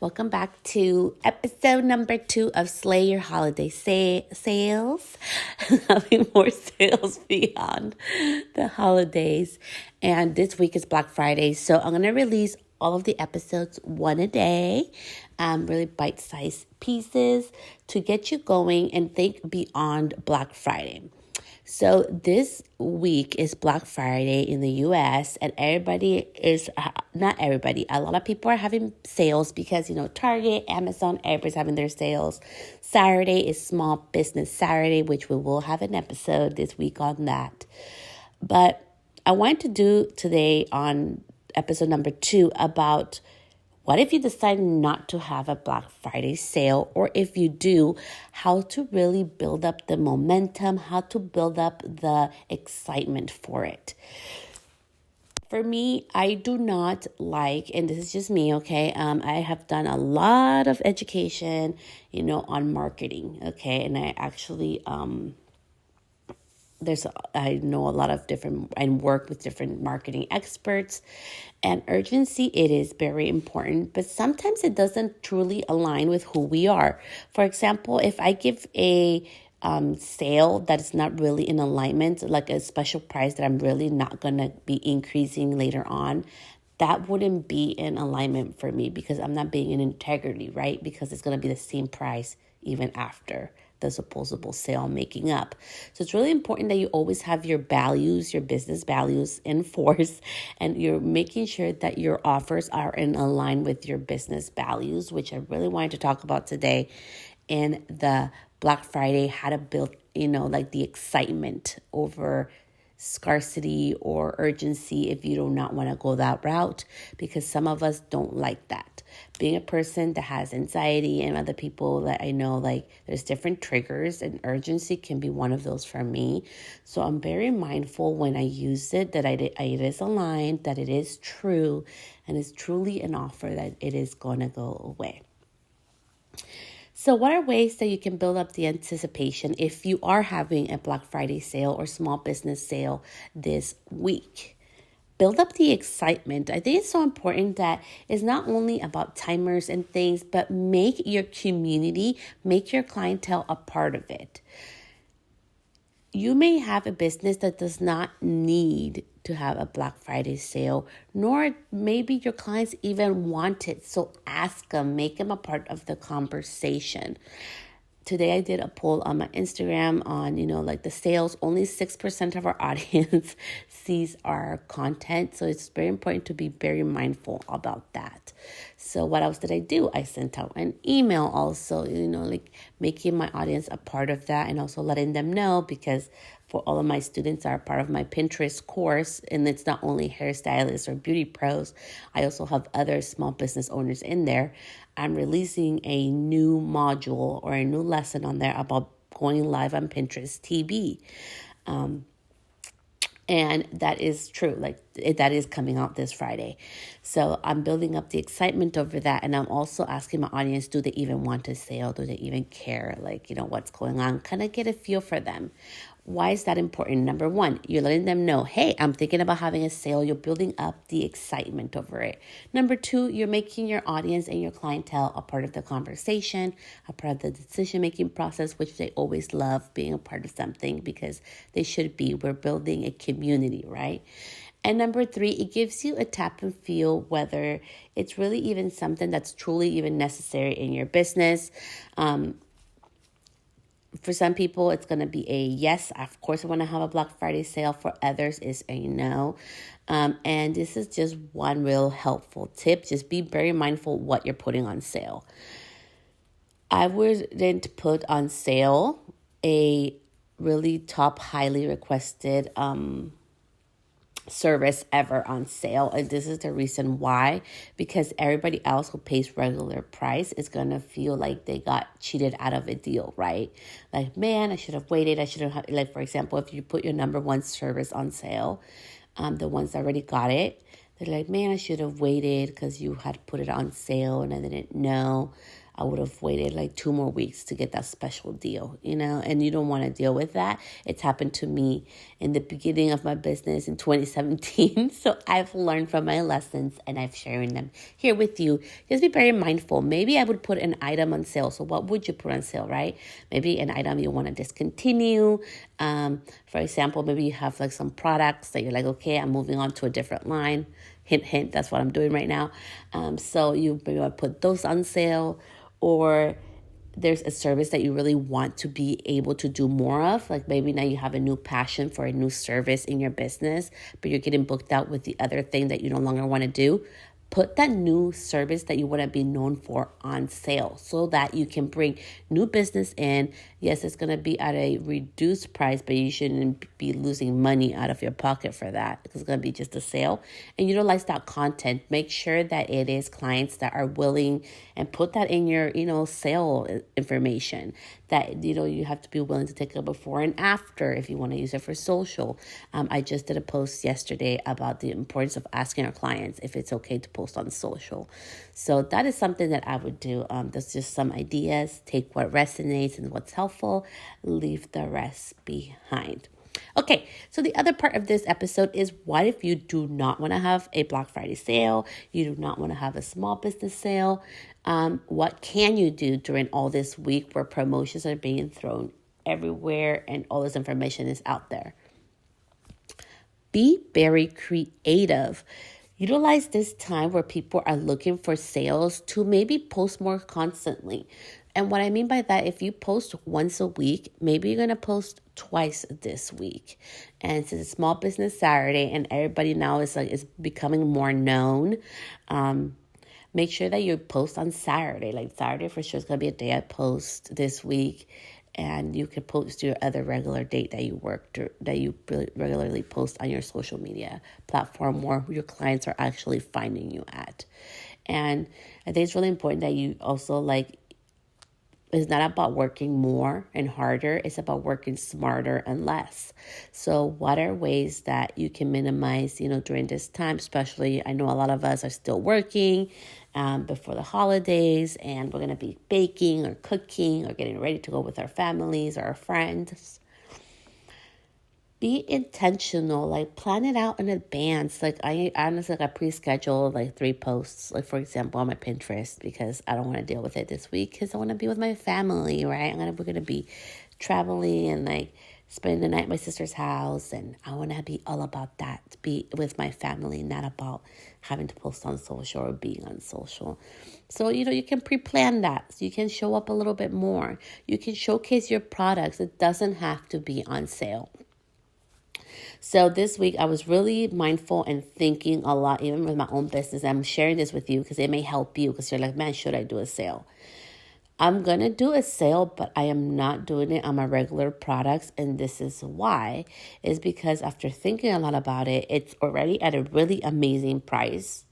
Welcome back to episode number 2 of Sleigh Your Holiday Sales. Having more sales beyond the holidays. And this week is Black Friday, so I'm going to release all of the episodes one a day, really bite-sized pieces to get you going and think beyond Black Friday. So this week is Black Friday in the US, and not everybody, a lot of people are having sales because, Target, Amazon, everybody's having their sales. Saturday is Small Business Saturday, which we will have an episode this week on that. But I wanted to do today on episode number 2 about what if you decide not to have a Black Friday sale, or if you do, how to really build up the momentum, how to build up the excitement for it. For me, I do not like, and this is just me, okay? I have done a lot of education, on marketing, okay? And I actually, I know a lot of different and work with different marketing experts, and urgency, it is very important, but sometimes it doesn't truly align with who we are. For example, if I give a sale that is not really in alignment, like a special price that I'm really not going to be increasing later on, that wouldn't be in alignment for me because I'm not being in integrity, right? Because it's going to be the same price even after the supposable sale making up. So it's really important that you always have your values, your business values in force, and you're making sure that your offers are in line with your business values, which I really wanted to talk about today in the Black Friday, how to build, the excitement over scarcity or urgency if you do not want to go that route, because some of us don't like that. Being a person that has anxiety, and other people that I know, there's different triggers, and urgency can be one of those for me. So I'm very mindful when I use it that it is aligned, that it is true, and it's truly an offer that it is going to go away. So what are ways that you can build up the anticipation if you are having a Black Friday sale or small business sale this week? Build up the excitement. I think it's so important that it's not only about timers and things, but make your community, make your clientele a part of it. You may have a business that does not need to have a Black Friday sale, nor maybe your clients even want it. So ask them, make them a part of the conversation. Today I did a poll on my Instagram on, the sales. Only 6% of our audience sees our content. So it's very important to be very mindful about that. So what else did I do? I sent out an email also, making my audience a part of that, and also letting them know, because for all of my students are part of my Pinterest course, and it's not only hairstylists or beauty pros. I also have other small business owners in there. I'm releasing a new module or a new lesson on there about going live on Pinterest TV. And that is true. That is coming out this Friday. So I'm building up the excitement over that. And I'm also asking my audience, do they even want a sale? Do they even care? What's going on? Kind of get a feel for them. Why is that important? Number 1, you're letting them know, hey, I'm thinking about having a sale. You're building up the excitement over it. Number 2, you're making your audience and your clientele a part of the conversation, a part of the decision-making process, which they always love being a part of something, because they should be. We're building a community, right? And number 3, it gives you a tap and feel whether it's really even something that's truly even necessary in your business. For some people, it's going to be a yes. Of course, I want to have a Black Friday sale. For others, it's a no. And this is just one real helpful tip. Just be very mindful what you're putting on sale. I wouldn't put on sale a really top, highly requested service ever on sale. And this is the reason why, because everybody else who pays regular price is going to feel like they got cheated out of a deal, right? Like, man, I should have waited. I should have, for example, if you put your number 1 service on sale, the ones that already got it, they're like, man, I should have waited because you had put it on sale and I didn't know. I would have waited like 2 more weeks to get that special deal, and you don't want to deal with that. It's happened to me in the beginning of my business in 2017. So I've learned from my lessons and I've sharing them here with you. Just be very mindful. Maybe I would put an item on sale. So what would you put on sale, right? Maybe an item you want to discontinue. For example, maybe you have like some products that you're like, okay, I'm moving on to a different line. Hint, hint, that's what I'm doing right now. So you maybe want to put those on sale, or there's a service that you really want to be able to do more of. Like maybe now you have a new passion for a new service in your business, but you're getting booked out with the other thing that you no longer want to do. Put that new service that you want to be known for on sale so that you can bring new business in. Yes, it's going to be at a reduced price, but you shouldn't be losing money out of your pocket for that. It's going to be just a sale. And utilize that content. Make sure that it is clients that are willing, and put that in your, sale information, that, you have to be willing to take a before and after if you want to use it for social. I just did a post yesterday about the importance of asking our clients if it's okay to post on social. So that is something that I would do. That's just some ideas. Take what resonates and what's helpful. Leave the rest behind. Okay, so the other part of this episode is, what if you do not want to have a Black Friday sale? You do not want to have a small business sale? What can you do during all this week where promotions are being thrown everywhere and all this information is out there? Be very creative. Utilize this time where people are looking for sales to maybe post more constantly. And what I mean by that, if you post once a week, maybe you're going to post twice this week. And since it's Small Business Saturday and everybody now is becoming more known, make sure that you post on Saturday. Like Saturday for sure is going to be a day I post this week. And you can post your other regular date that you regularly post on your social media platform where your clients are actually finding you at. And I think it's really important that you also it's not about working more and harder. It's about working smarter and less. So what are ways that you can minimize, during this time, especially I know a lot of us are still working before the holidays, and we're going to be baking or cooking or getting ready to go with our families or our friends. Be intentional, plan it out in advance. I honestly, I pre-scheduled 3 posts, for example, on my Pinterest, because I don't want to deal with it this week because I want to be with my family, right? We're going to be traveling and spending the night at my sister's house, and I want to be all about that, to be with my family, not about having to post on social or being on social. So, you can pre-plan that. So you can show up a little bit more. You can showcase your products. It doesn't have to be on sale. So this week I was really mindful and thinking a lot, even with my own business. I'm sharing this with you because it may help you, because you're like, man, should I do a sale? I'm going to do a sale, but I am not doing it on my regular products. And this is why, is because after thinking a lot about it, it's already at a really amazing price.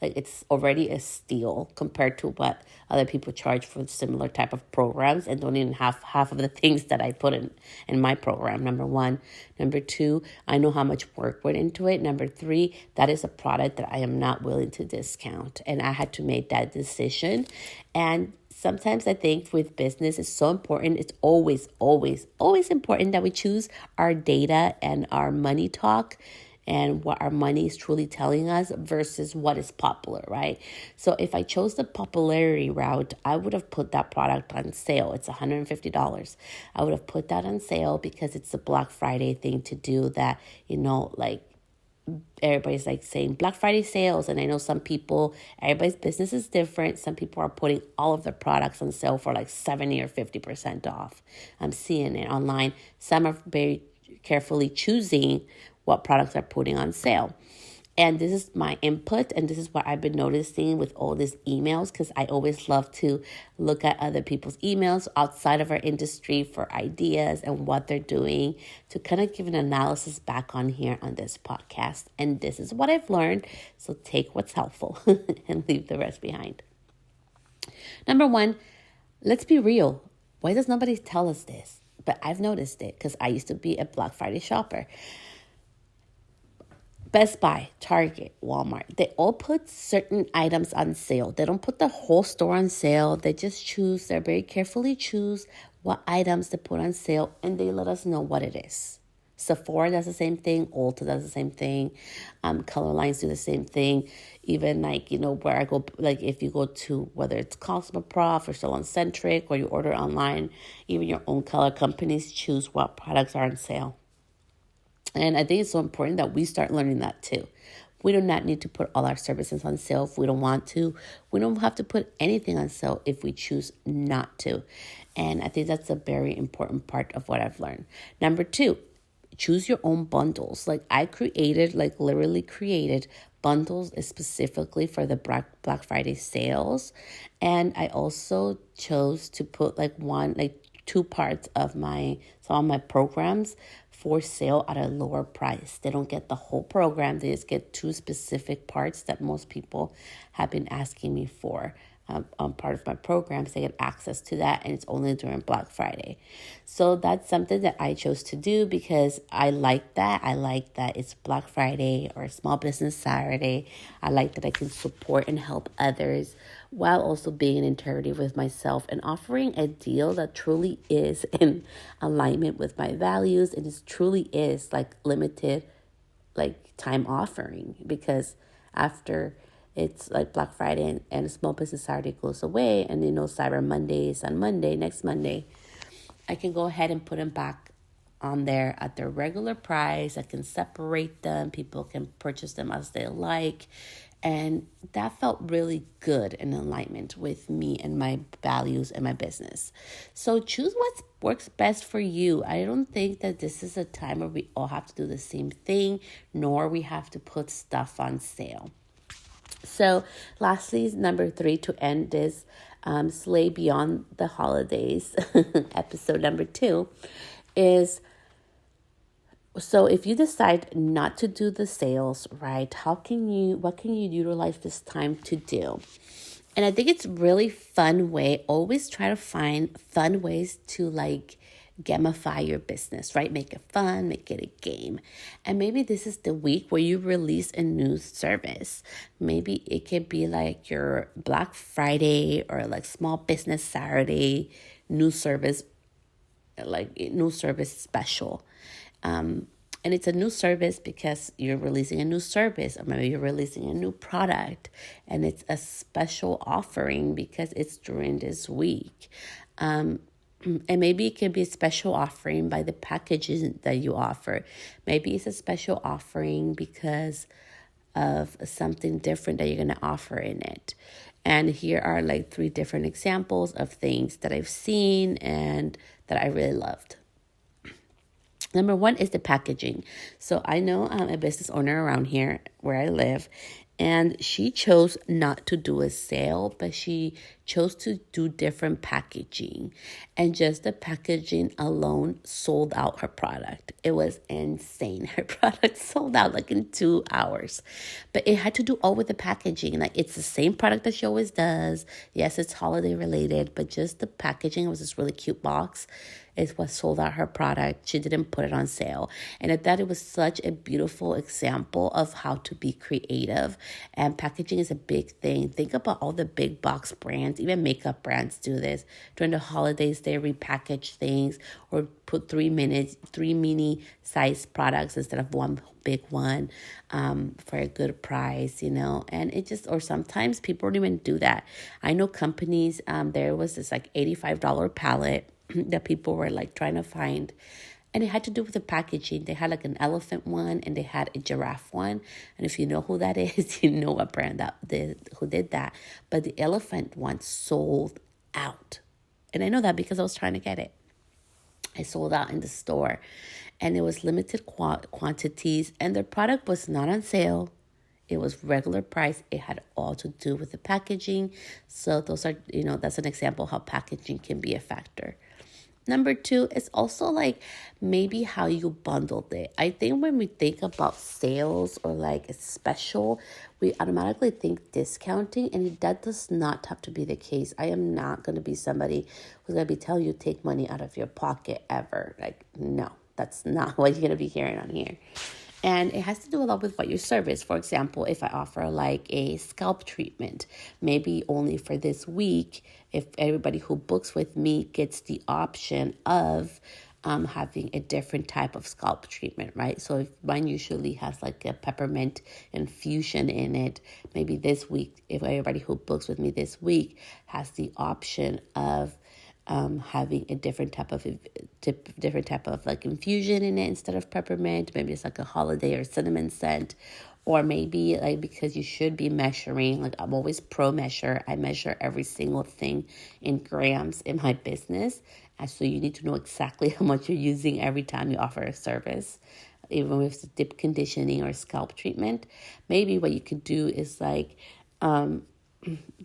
It's already a steal compared to what other people charge for similar type of programs, and don't even have half of the things that I put in my program. Number one. Number two, I know how much work went into it. Number three, that is a product that I am not willing to discount. And I had to make that decision. And sometimes I think with business, it's so important. It's always, always, always important that we choose our data and our money talk and what our money is truly telling us versus what is popular, right? So if I chose the popularity route, I would have put that product on sale. It's $150. I would have put that on sale because it's a Black Friday thing to do that, everybody's saying Black Friday sales. And I know some people, everybody's business is different. Some people are putting all of their products on sale for 70 or 50% off. I'm seeing it online. Some are very carefully choosing what products are putting on sale. And this is my input, and this is what I've been noticing with all these emails, because I always love to look at other people's emails outside of our industry for ideas and what they're doing, to kind of give an analysis back on here on this podcast. And this is what I've learned. So take what's helpful and leave the rest behind. Number one, let's be real. Why does nobody tell us this? But I've noticed it because I used to be a Black Friday shopper. Best Buy, Target, Walmart, they all put certain items on sale. They don't put the whole store on sale. They very carefully choose what items to put on sale, and they let us know what it is. Sephora does the same thing. Ulta does the same thing. Color lines do the same thing. Even where I go, like if you go to, whether it's Cosmoprof or Salon Centric, or you order online, even your own color companies choose what products are on sale. And I think it's so important that we start learning that too. We do not need to put all our services on sale if we don't want to. We don't have to put anything on sale if we choose not to. And I think that's a very important part of what I've learned. Number 2, choose your own bundles. Literally created bundles specifically for the Black Friday sales. And I also chose to put two parts of some of my programs for sale at a lower price. They don't get the whole program. They just get 2 specific parts that most people have been asking me for. On part of my programs, they get access to that, and it's only during Black Friday. So that's something that I chose to do because I like that. I like that it's Black Friday or Small Business Saturday. I like that I can support and help others while also being in integrity with myself and offering a deal that truly is in alignment with my values, and it truly is limited time offering, because after it's Black Friday and Small Business Saturday goes away, and Cyber Monday is on next Monday, I can go ahead and put them back on there at their regular price. I can separate them. People can purchase them as they like. And that felt really good in alignment with me and my values and my business. So choose what works best for you. I don't think that this is a time where we all have to do the same thing, nor we have to put stuff on sale. So lastly, number 3, to end this Sleigh Beyond the Holidays, episode number 2, is, so if you decide not to do the sales, right, what can you utilize this time to do? And I think it's really fun way. Always try to find fun ways to gamify your business, right? Make it fun, make it a game. And maybe this is the week where you release a new service. Maybe it could be your Black Friday or Small Business Saturday new service, new service special. And it's a new service because you're releasing a new service, or maybe you're releasing a new product, and it's a special offering because it's during this week. And maybe it can be a special offering by the packages that you offer. Maybe it's a special offering because of something different that you're going to offer in it. And here are 3 different examples of things that I've seen and that I really loved. Number 1 is the packaging. So I know a business owner around here where I live, and she chose not to do a sale, but she chose to do different packaging. And just the packaging alone sold out her product. It was insane. Her product sold out in 2 hours. But it had to do all with the packaging. It's the same product that she always does. Yes, it's holiday related, but just the packaging was this really cute box is what sold out her product. She didn't put it on sale. And I thought it was such a beautiful example of how to be creative. And packaging is a big thing. Think about all the big box brands, even makeup brands do this. During the holidays, they repackage things or put 3 mini size products instead of one big one for a good price, and it just, or sometimes people don't even do that. I know companies, there was this $85 palette that people were like trying to find. And it had to do with the packaging. They had like an elephant one and they had a giraffe one. And if you know who that is, you know what brand who did that. But the elephant one sold out. And I know that because I was trying to get it. I sold out in the store. And it was limited quantities. And the product was not on sale. It was regular price. It had all to do with the packaging. So those are, that's an example how packaging can be a factor. Number 2 is also like maybe how you bundled it. I think when we think about sales or like a special, we automatically think discounting, and that does not have to be the case. I am not going to be somebody who's going to be telling you take money out of your pocket ever. Like, no, that's not what you're going to be hearing on here. And it has to do a lot with what you service. For example, if I offer like a scalp treatment, maybe only for this week, if everybody who books with me gets the option of having a different type of scalp treatment, right? So if mine usually has like a peppermint infusion in it, maybe this week, if everybody who books with me this week has the option of having a different type of like infusion in it instead of peppermint. Maybe it's like a holiday or cinnamon scent, or maybe like because you should be measuring. Like I'm always pro measure. I measure every single thing in grams in my business, and so you need to know exactly how much you're using every time you offer a service. Even if it's dip conditioning or scalp treatment, maybe what you could do is like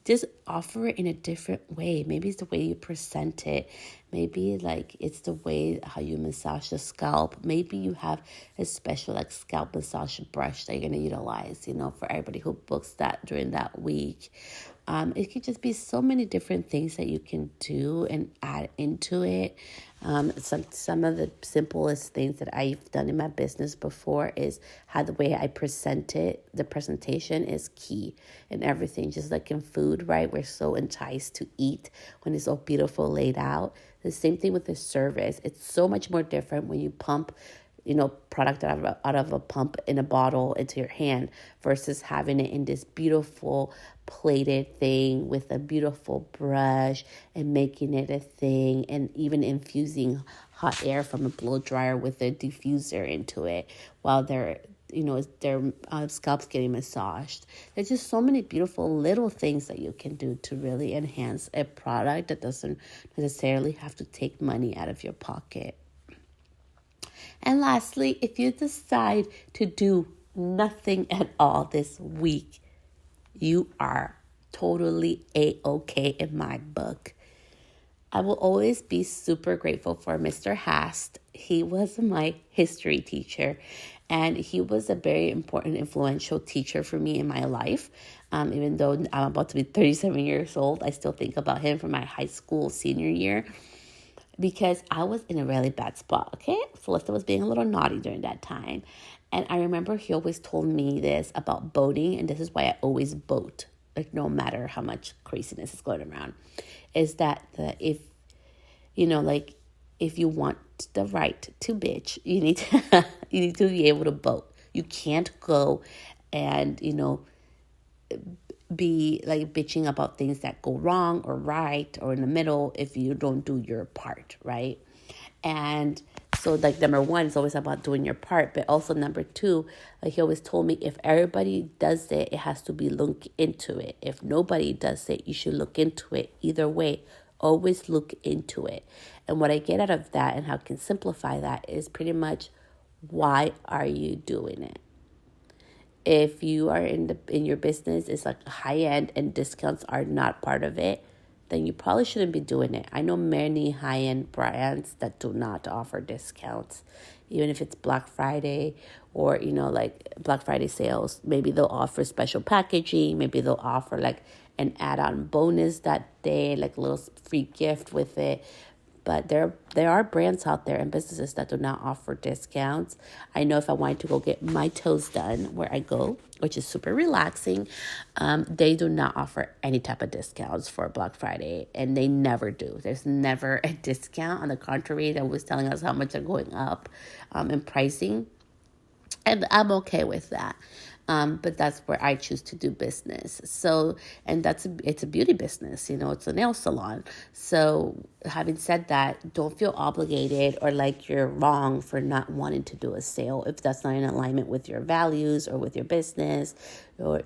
just offer it in a different way. Maybe it's the way you present it. Maybe like it's the way how you massage the scalp. Maybe you have a special like scalp massage brush that you're going to utilize, for everybody who books that during that week. It could just be so many different things that you can do and add into it. Some of the simplest things that I've done in my business before is how the way I present it. The presentation is key in everything. Just like in food, right? We're so enticed to eat when it's all beautiful laid out. The same thing with the service. It's so much more different when you pump product out of a pump in a bottle into your hand versus having it in this beautiful plated thing with a beautiful brush and making it a thing, and even infusing hot air from a blow dryer with a diffuser into it while their scalp's getting massaged. There's just so many beautiful little things that you can do to really enhance a product that doesn't necessarily have to take money out of your pocket. And lastly, if you decide to do nothing at all this week, you are totally A-okay in my book. I will always be super grateful for Mr. Hast. He was my history teacher, and he was a very important, influential teacher for me in my life. Even though I'm about to be 37 years old, I still think about him from my high school senior year, because I was in a really bad spot, okay? Celeste was being a little naughty during that time. And I remember he always told me this about boating, and this is why I always boat, like no matter how much craziness is going around, is that if you want the right to bitch, you need to, you need to be able to boat. You can't go and, be like bitching about things that go wrong or right or in the middle if you don't do your part, right? And so like number one is always about doing your part, but also number two, like he always told me, if everybody does it, it has to be look into it. If nobody does it, you should look into it. Either way, always look into it. And what I get out of that and how I can simplify that is pretty much, why are you doing it? If you are in your business, it's like high end and discounts are not part of it, then you probably shouldn't be doing it. I know many high end brands that do not offer discounts, even if it's Black Friday or like Black Friday sales. Maybe they'll offer special packaging. Maybe they'll offer like an add-on bonus that day, like a little free gift with it. But there are brands out there and businesses that do not offer discounts. I know if I wanted to go get my toes done where I go, which is super relaxing, they do not offer any type of discounts for Black Friday, and they never do. There's never a discount. On the contrary, they're always telling us how much they're going up in pricing, and I'm okay with that. But that's where I choose to do business. So, and it's a beauty business, it's a nail salon. So having said that, don't feel obligated or like you're wrong for not wanting to do a sale if that's not in alignment with your values or with your business. Or,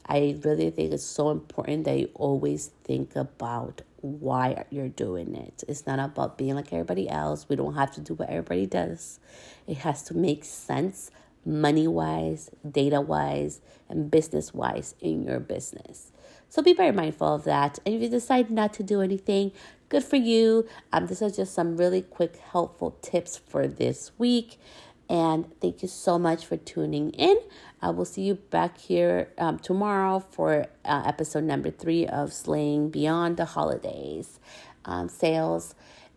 I really think it's so important that you always think about why you're doing it. It's not about being like everybody else. We don't have to do what everybody does. It has to make sense money-wise, data-wise, and business-wise in your business. So be very mindful of that. And if you decide not to do anything, good for you. This is just some really quick, helpful tips for this week. And thank you so much for tuning in. I will see you back here tomorrow for episode number 3 of Slaying Beyond the Holidays sales.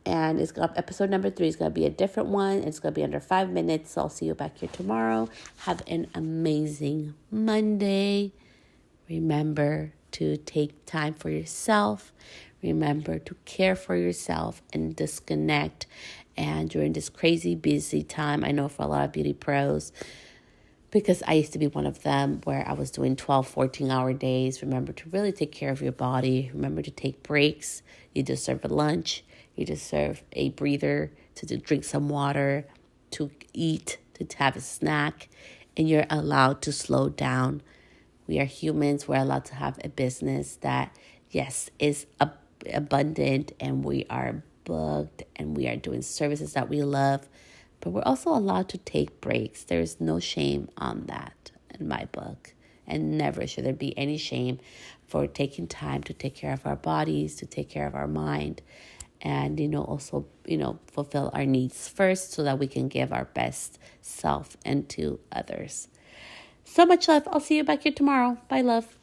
And episode number 3 is going to be a different one. It's going to be under 5 minutes. So I'll see you back here tomorrow. Have an amazing Monday. Remember to take time for yourself. Remember to care for yourself and disconnect. And during this crazy busy time, I know for a lot of beauty pros, because I used to be one of them where I was doing 12, 14-hour days. Remember to really take care of your body. Remember to take breaks. You deserve a lunch. You deserve a breather, to drink some water, to eat, to have a snack. And you're allowed to slow down. We are humans. We're allowed to have a business that, yes, is abundant, and we are booked, and we are doing services that we love. But we're also allowed to take breaks. There's no shame on that in my book. And never should there be any shame for taking time to take care of our bodies, to take care of our mind. And, also, fulfill our needs first so that we can give our best self and to others. So much love. I'll see you back here tomorrow. Bye, love.